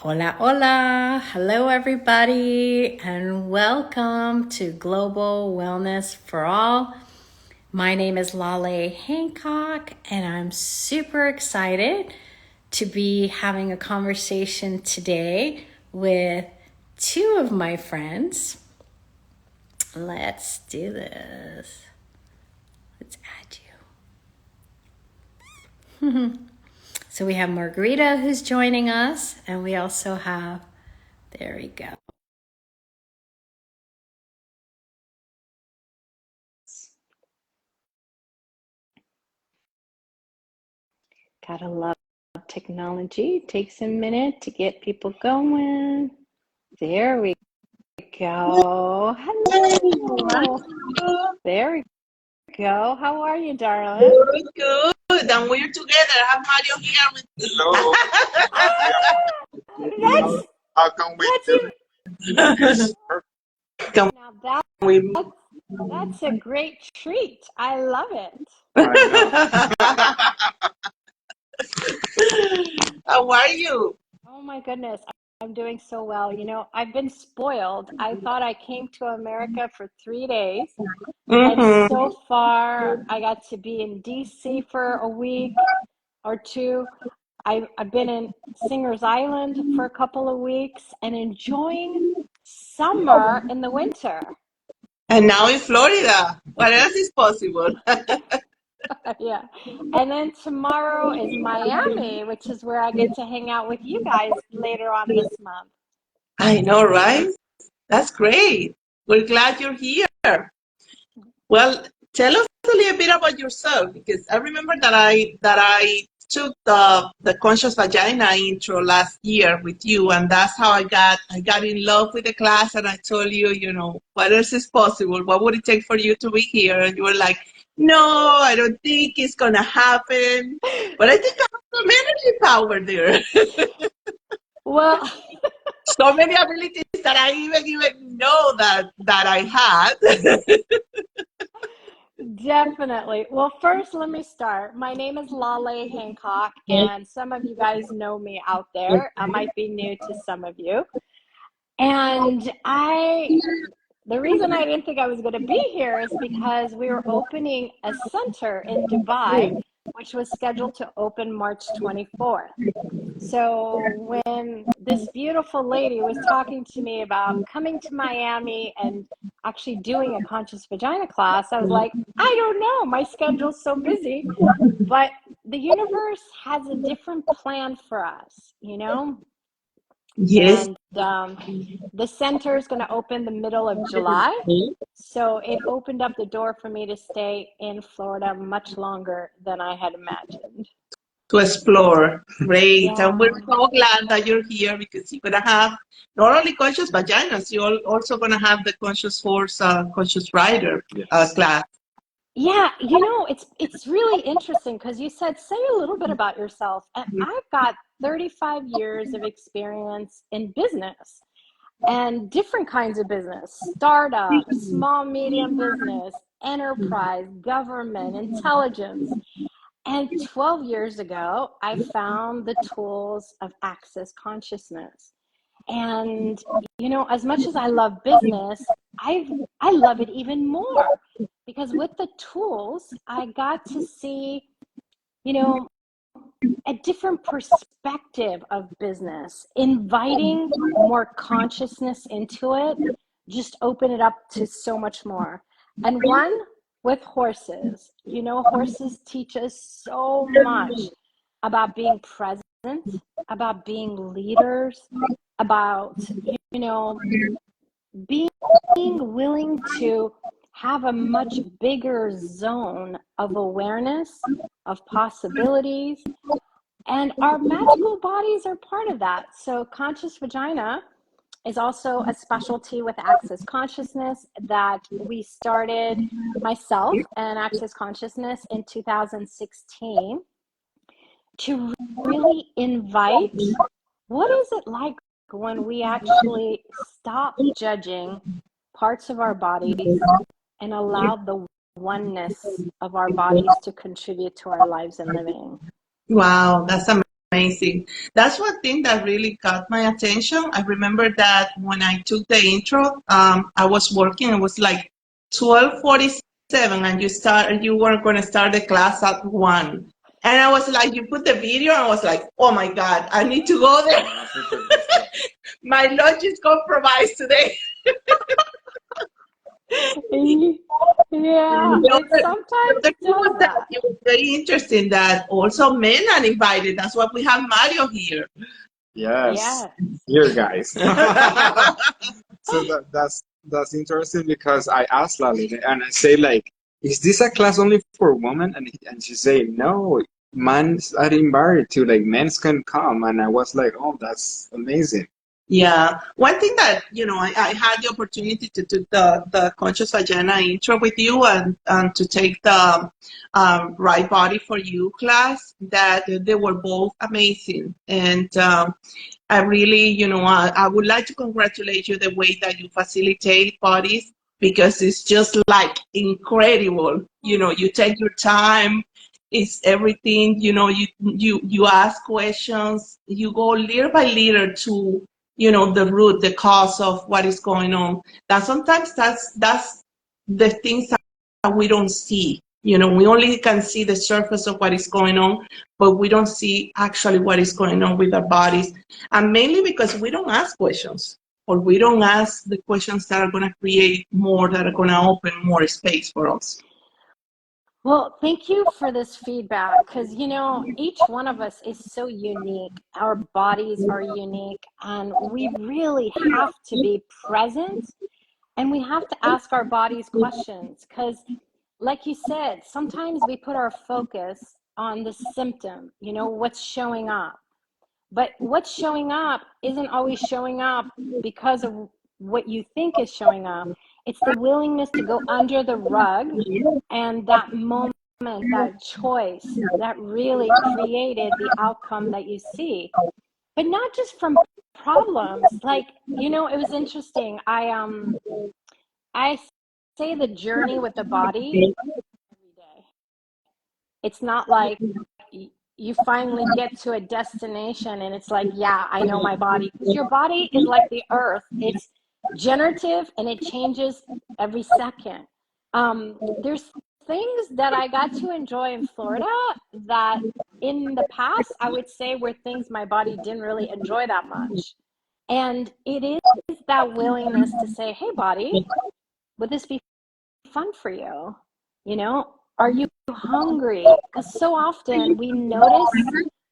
Hola, hola. Hello, everybody, and welcome to Global Wellness for All. My name is Laleh Hancock, and I'm super excited to be having a conversation today with two of my friends. Let's do this. Let's add you. So we have Margarita who's joining us, and we also have, there we go. Gotta love technology. Takes a minute to get people going. There we go. Hello. There we go. How are you, darling? Good. And we're together. I have Mario here with me. Hello. How come we do? Now that's a great treat. I love it. How are you? Oh my goodness. I'm doing so well. You know, I've been spoiled. I thought I came to America for 3 days. And so far, I got to be in DC for a week or two. I've been in Singer's Island for a couple of weeks and enjoying summer in the winter. And now in Florida. What else is possible? Yeah. And then tomorrow is Miami, which is where I get to hang out with you guys later on this month. I know, right? That's great. We're glad you're here. Well, tell us a little bit about yourself, because I remember that I took the Conscious Vagina intro last year with you, and that's how I got in love with the class. And I told you, what else is possible? What would it take for you to be here? And you were like, no, I don't think it's gonna happen. But I think I have some energy power there. Well, So many abilities that I even know that I had. definitely. Well, first, let me start. My name is Laleh Hancock, and some of you guys know me out there. I might be new to some of you. And the reason I didn't think I was going to be here is because we were opening a center in Dubai, which was scheduled to open March 24th. So when this beautiful lady was talking to me about coming to Miami and actually doing a conscious vagina class, I was like, I don't know, my schedule's so busy. But the universe has a different plan for us, you know? Yes. And the center is going to open the middle of July. So it opened up the door for me to stay in Florida much longer than I had imagined. To explore. Great. And we're Yeah. so glad that you're here, because you're going to have not only conscious vaginas, you're also going to have the conscious force, conscious rider class. Yeah, it's really interesting because you said, say a little bit about yourself. And I've got 35 years of experience in business and different kinds of business, startup, small, medium business, enterprise, government, intelligence. And 12 years ago, I found the tools of Access Consciousness. And, as much as I love business, I love it even more because with the tools, I got to see, you know, a different perspective of business, inviting more consciousness into it, just open it up to so much more. And one with horses, horses teach us so much about being present, about being leaders, about, being willing to have a much bigger zone of awareness, of possibilities, and our magical bodies are part of that. So Conscious Vagina is also a specialty with Access Consciousness that we started, myself and Access Consciousness, in 2016 to really invite what is it like when we actually stop judging parts of our bodies and allow the oneness of our bodies to contribute to our lives and living. Wow, that's amazing. That's one thing that really caught my attention. I remember that when I took the intro, I was working. It was like 12:47, and you were going to start the class at 1. And I was like, you put the video, and I was like, oh my God, I need to go there. My lunch is compromised today. Yeah, it sometimes The thing does was that that. it was very interesting that also men are invited. That's why we have Mario here. Yes, Yes. here, guys. So that's interesting because I asked Laleh and I say like, is this a class only for women? And she say no, men's are invited to, like men's can come. And I was like, oh, that's amazing. Yeah. One thing that, I had the opportunity to do the Conscious Vagina intro with you and to take the Right Body for You class, that they were both amazing. And I really, I would like to congratulate you the way that you facilitate bodies, because it's just like incredible. You take your time. It's everything, you ask questions, you go little by little to, the root, the cause of what is going on. That sometimes that's the things that we don't see. We only can see the surface of what is going on, but we don't see actually what is going on with our bodies. And mainly because we don't ask questions, or we don't ask the questions that are going to create more, that are going to open more space for us. Well, thank you for this feedback, because each one of us is so unique. Our bodies are unique, and we really have to be present, and we have to ask our bodies questions, because like you said, sometimes we put our focus on the symptom, what's showing up. But what's showing up isn't always showing up because of what you think is showing up. It's the willingness to go under the rug, and that moment, that choice that really created the outcome that you see. But not just from problems. Like, it was interesting. I say the journey with the body every day. It's not like you finally get to a destination and it's like, yeah, I know my body. Because your body is like the earth. It's generative and it changes every second. There's things that I got to enjoy in Florida that in the past I would say were things my body didn't really enjoy that much. And it is that willingness to say, hey, body, would this be fun for you? Are you hungry? Because so often we notice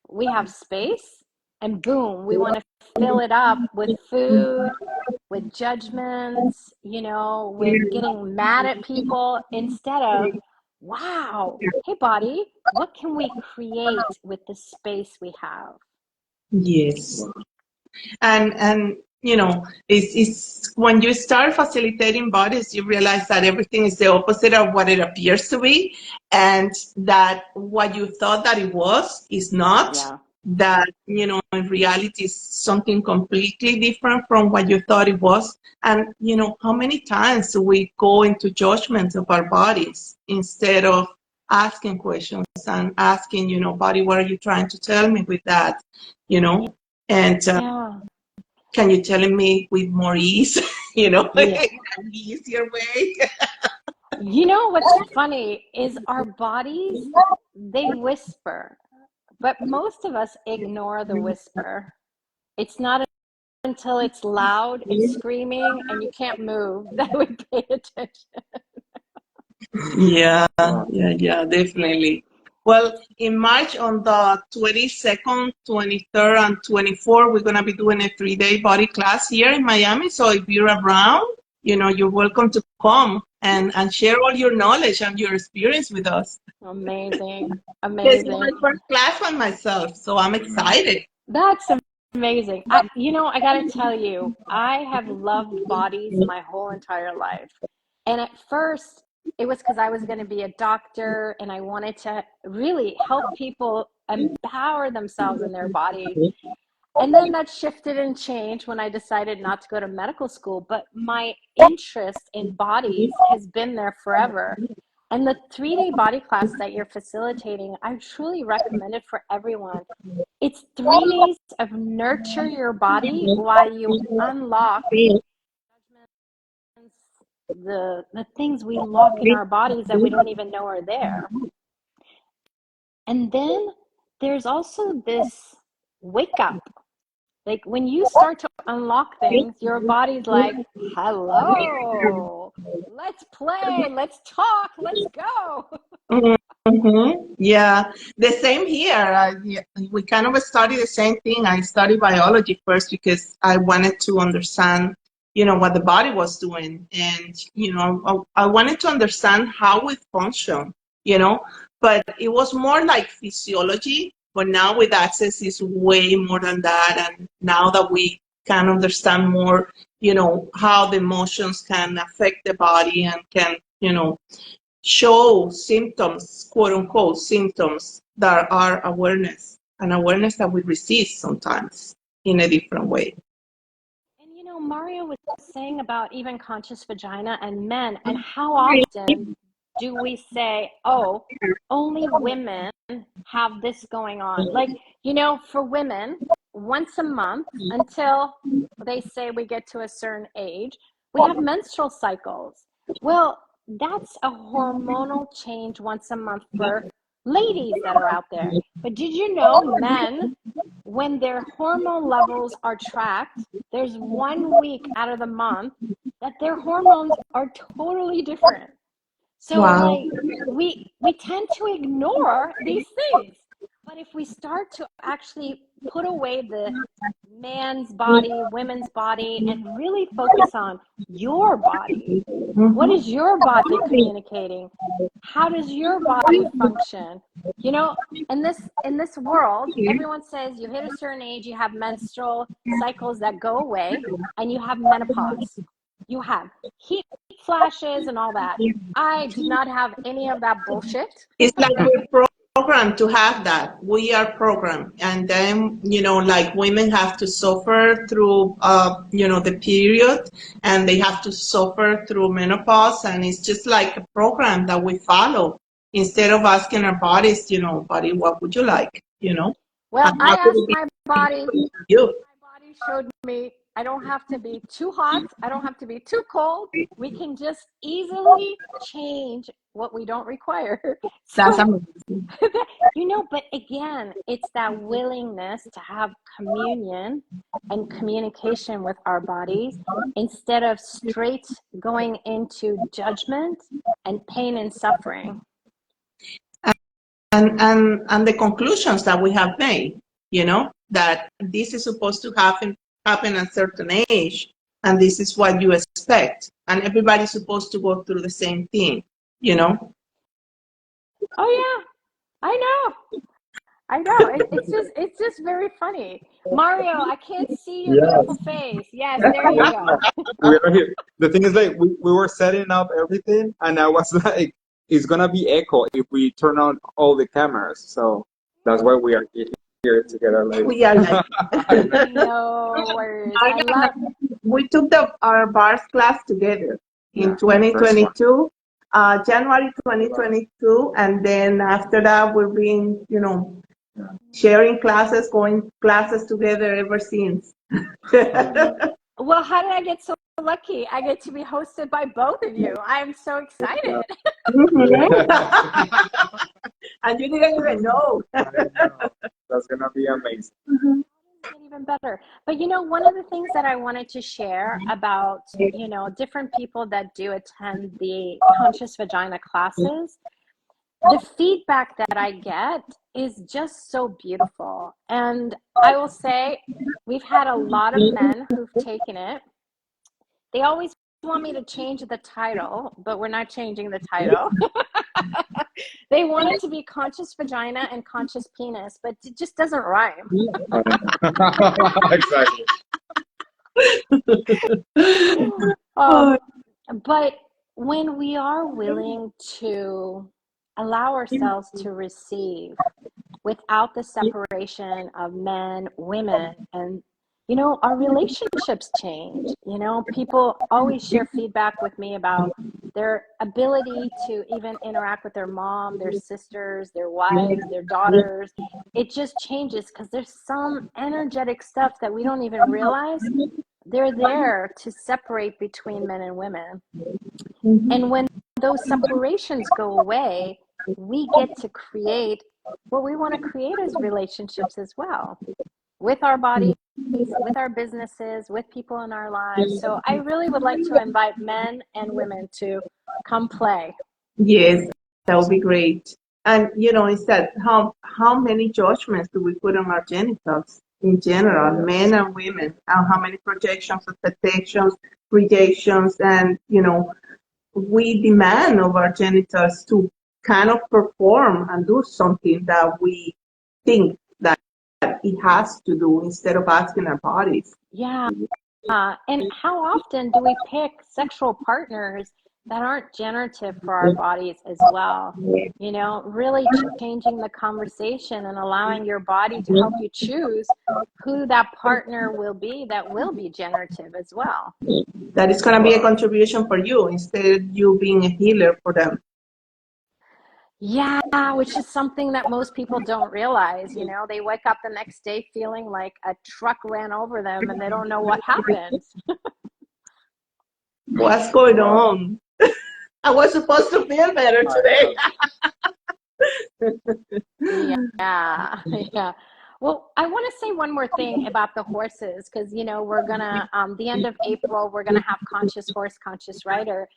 we have space and boom, we want to fill it up with food, with judgments, with getting mad at people, instead of, wow, hey, body, what can we create with the space we have? Yes. And it's when you start facilitating bodies, you realize that everything is the opposite of what it appears to be, and that what you thought that it was is not. Yeah. That in reality is something completely different from what you thought it was. And how many times do we go into judgment of our bodies instead of asking questions and asking, body, what are you trying to tell me with that? And Yeah. can you tell me with more ease, Yeah. an easier way? What's funny is our bodies, they whisper, but most of us ignore the whisper. It's not until it's loud and screaming and you can't move that we pay attention. Yeah, definitely. Well, in March on the 22nd, 23rd, and 24th, we're going to be doing a 3-day body class here in Miami. So if you're around, you're welcome to come and share all your knowledge and your experience with us. Amazing. This is Amazing. my first class on myself, so I'm excited. That's amazing. I got to tell you, I have loved bodies my whole entire life. And at first, it was because I was going to be a doctor and I wanted to really help people empower themselves in their bodies. And then that shifted and changed when I decided not to go to medical school. But my interest in bodies has been there forever. And the 3-day body class that you're facilitating, I truly recommend it for everyone. It's 3 days of nurture your body while you unlock the things we lock in our bodies that we don't even know are there. And then there's also this wake up. Like when you start to unlock things, your body's like, hello, let's play, let's talk, let's go. Yeah, the same here. Yeah, we kind of study the same thing. I studied biology first because I wanted to understand, what the body was doing. And, I wanted to understand how we function, but it was more like physiology. But now with access, it's way more than that. And now that we can understand more, how the emotions can affect the body and can, show symptoms, quote unquote, symptoms that are awareness, and awareness that we resist sometimes in a different way. And Mario was saying about even conscious vagina and men, and how often do we say, oh, only women have this going on? Like, for women, once a month until they say we get to a certain age, we have menstrual cycles. Well, that's a hormonal change once a month for ladies that are out there. But did you know men, when their hormone levels are tracked, there's 1 week out of the month that their hormones are totally different. So Wow. like we tend to ignore these things. But if we start to actually put away the man's body, women's body, and really focus on your body, what is your body communicating? How does your body function? In this world, everyone says you hit a certain age, you have menstrual cycles that go away, and you have menopause. You have heat flashes and all that. I did not have any of that bullshit. It's like we're programmed to have that. We are programmed. And then, like women have to suffer through, the period, and they have to suffer through menopause. And it's just like a program that we follow instead of asking our bodies, body, what would you like, Well, And I how could asked it be my body, you? my body showed me I don't have to be too hot, I don't have to be too cold. We can just easily change what we don't require. That's So, amazing. but again, it's that willingness to have communion and communication with our bodies instead of straight going into judgment and pain and suffering. And the conclusions that we have made, that this is supposed to happen at a certain age, and this is what you expect, and everybody's supposed to go through the same thing, Oh yeah, I know. I know. It's just very funny. Mario, I can't see your beautiful Yes. face. Yes, there you Yeah. go. We are here. The thing is, like, we were setting up everything, and I was like, it's gonna be echo if we turn on all the cameras. So that's why we are here together. Like, We are like No worries. I love. we took our bars class together in yeah, the first one. 2022, January 2022, and then after that we've been, sharing classes, going classes together ever since. Well, how did I get so lucky? I get to be hosted by both of you. I'm so excited. And you didn't even know. I know. That's gonna be amazing. Get even better. But one of the things that I wanted to share about, different people that do attend the Conscious Vagina classes, the feedback that I get is just so beautiful. And I will say, we've had a lot of men who've taken it. They always want me to change the title, but we're not changing the title. They want it to be Conscious Vagina and Conscious Penis, but it just doesn't rhyme. Exactly. But when we are willing to allow ourselves to receive without the separation of men, women, and you know, our relationships change. You know, people always share feedback with me about their ability to even interact with their mom, their sisters, their wives, their daughters. It just changes because there's some energetic stuff that we don't even realize they're there to separate between men and women. And when those separations go away, we get to create what we want to create as relationships as well, with our bodies, with our businesses, with people in our lives. So I really would like to invite men and women to come play. Yes, that would be great. And you know, instead, how many judgments do we put on our genitals in general, men and women, and how many projections, expectations, rejections, and you know, we demand of our genitals to kind of perform and do something that we think that it has to do instead of asking our bodies. Yeah. And how often do we pick sexual partners that aren't generative for our bodies as well? You know, really changing the conversation and allowing your body to help you choose who that partner will be that will be generative as well. That is going to be a contribution for you instead of you being a healer for them. Yeah, which is something that most people don't realize. You know, they wake up the next day feeling like a truck ran over them and they don't know what happened. What's going on? I was supposed to feel better today. Yeah, yeah. Well, I want to say one more thing about the horses because, you know, we're gonna, the end of April, we're gonna have Conscious Horse, Conscious Rider.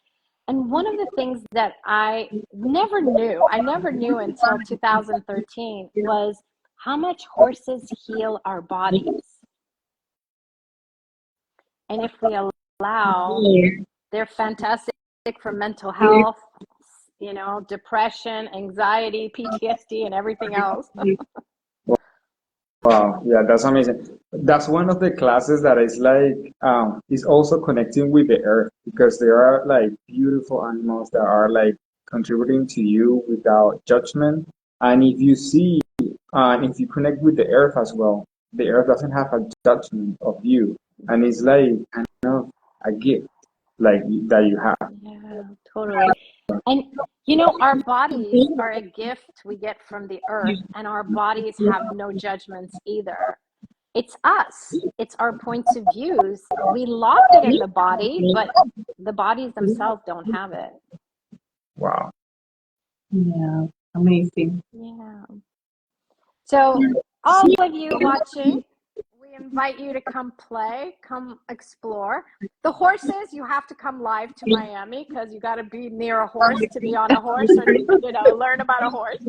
And one of the things that I never knew until 2013 was how much horses heal our bodies. And if we allow, they're fantastic for mental health, you know, depression, anxiety, PTSD, and everything else. Wow, yeah, that's amazing. That's one of the classes that is like is also connecting with the earth because there are like beautiful animals that are like contributing to you without judgment. And if you see, if you connect with the earth as well, the earth doesn't have a judgment of you, and it's like kind of a gift like that you have. Yeah, totally. And you know, our bodies are a gift we get from the earth, and our bodies have no judgments either. It's us, it's our points of views. We lock it in the body, but the bodies themselves don't have it. Wow. Yeah, amazing. Yeah. So, all of you watching, we invite you to come play, come explore. The horses, you have to come live to Miami because you got to be near a horse to be on a horse or, you know, learn about a horse.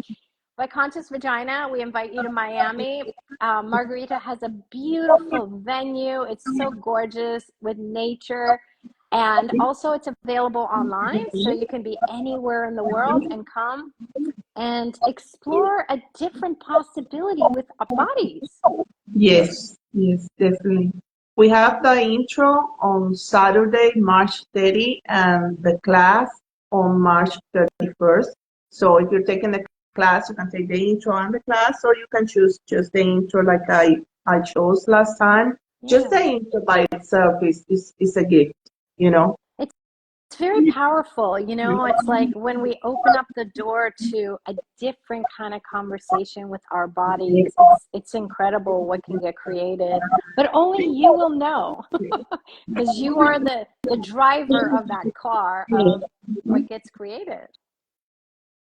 But Conscious Vagina, we invite you to Miami. Margarita has a beautiful venue. It's so gorgeous with nature. And also it's available online, so you can be anywhere in the world and come and explore a different possibility with our bodies. Yes, yes, definitely. We have the intro on Saturday, March 30, and the class on March 31st. So if you're taking the class, you can take the intro and the class, or you can choose just the intro like I chose last time. Just the Yeah. intro by itself is a gift, you know? It's very powerful, you know. It's like when we open up the door to a different kind of conversation with our bodies, it's incredible what can get created. But only you will know because you are the driver of that car of what gets created.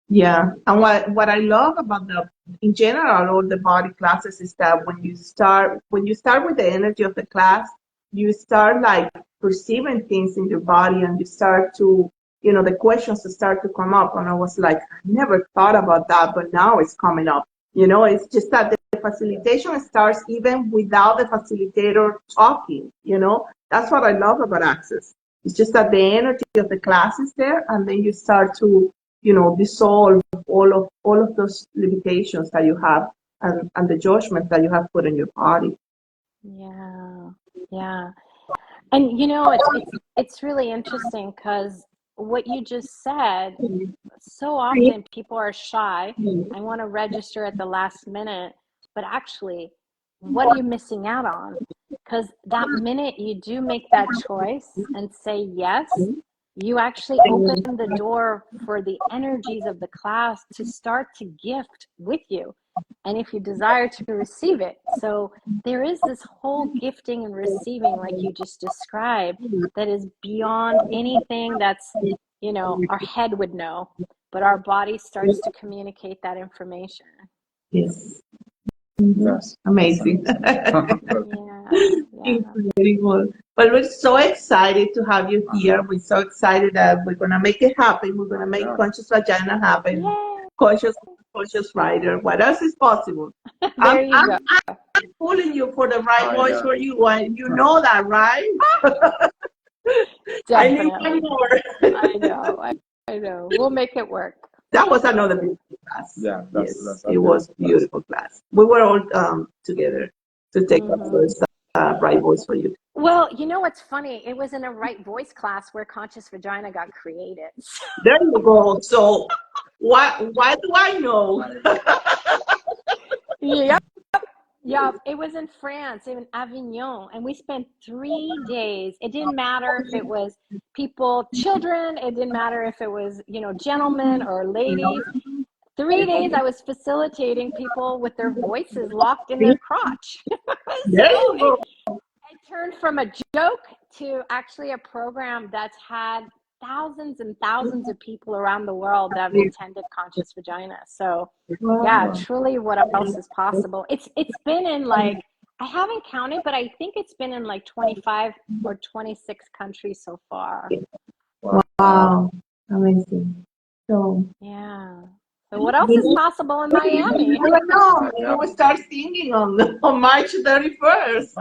Yeah, and what I love about the in general all the body classes is that when you start with the energy of the class, you start like perceiving things in your body, and you start to the questions start to come up, and I was like, I never thought about that, but now it's coming up. It's just that the facilitation starts even without the facilitator talking. That's what I love about Access. It's just that the energy of the class is there, and then you start to dissolve all of those limitations that you have, and the judgment that you have put in your body. Yeah, yeah. And you know, it's really interesting because what you just said, so often people are shy. I want to register at the last minute, but actually, what are you missing out on? Because that minute you do make that choice and say yes, you actually open the door for the energies of the class to start to gift with you. And if you desire to receive it. So there is this whole gifting and receiving, like you just described, that is beyond anything that's, you know, our head would know, but our body starts to communicate that information. Yes. Yes. Amazing. Yeah. Incredible. But we're so excited to have you here. We're so excited that we're gonna make it happen. We're gonna make Conscious Vagina happen. Yay. Conscious Rider. What else is possible? There you go. I'm pulling you for the right voice for you, and you know that, right? Definitely. I need one more. I know. We'll make it work. That was another beautiful class. Yeah, it was beautiful class. We were all together to take the first right voice for you. Well, you know what's funny? It was in a right voice class where Conscious Vagina got created. There you go. So why do I know? Yep. It was in France, in Avignon, and we spent 3 days. It didn't matter if it was people, children. It didn't matter if it was, you know, gentlemen or ladies. 3 days I was facilitating people with their voices locked in their crotch. There you go. It turned from a joke to actually a program that's had thousands and thousands of people around the world that have attended Conscious Vagina. So yeah, truly what else is possible? It's been in like, I haven't counted, but I think it's been in like 25 or 26 countries so far. Wow. Amazing. So yeah. So what else is possible in Miami? I don't know. We will start singing on March 31st.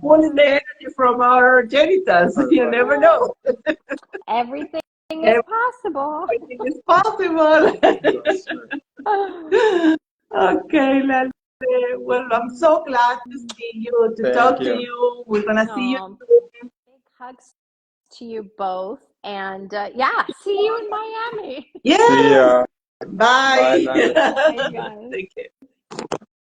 Pulling the energy from our genitals. You never know. Everything is possible. Everything is possible. Okay, Laleh. Well, I'm so glad to see you, to talk to you. We're going to see you. Big hugs to you both. And yeah, see you in Miami. Yeah. See ya. Bye. Bye, Bye, guys. Take care.